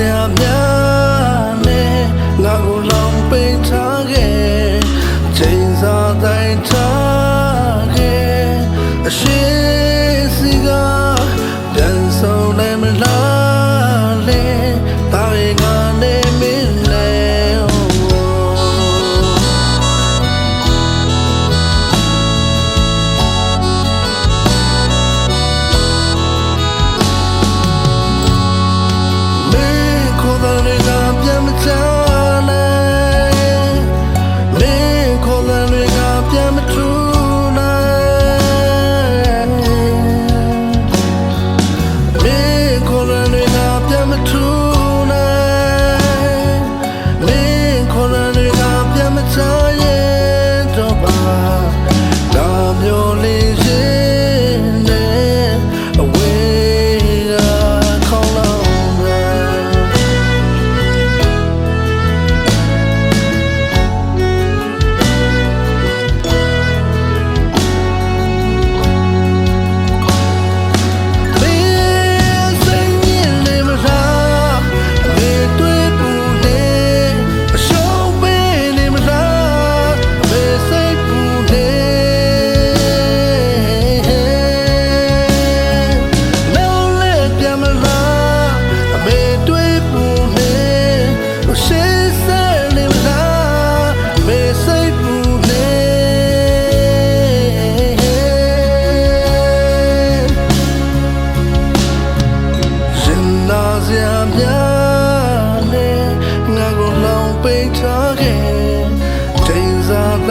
ရာများနဲ့ငါကိုလောင်ပိတ်ထားခဲ့ချိန်စာတိုင်းထားခဲ့အရှိစီကပြန်ဆုံးနိုင်မလားလေတာရင်ငါနဲ့မင်းလဲ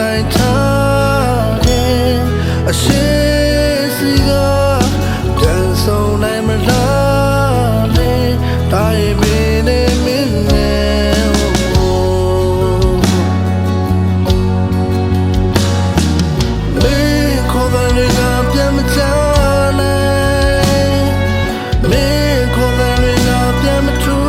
တိုင်းထားခဲ့အရှိစီကပြန်ဆုံးနိုင်မလားလေတာရင်မင်းနဲ့မင်းနဲ့မင်းခေါ်တဲ့နေကပြန်မချနိုင်မင်းခေါ်တဲ့နေကပြန်မထူ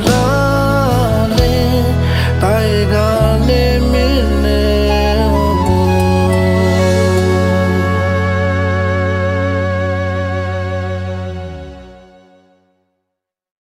I'm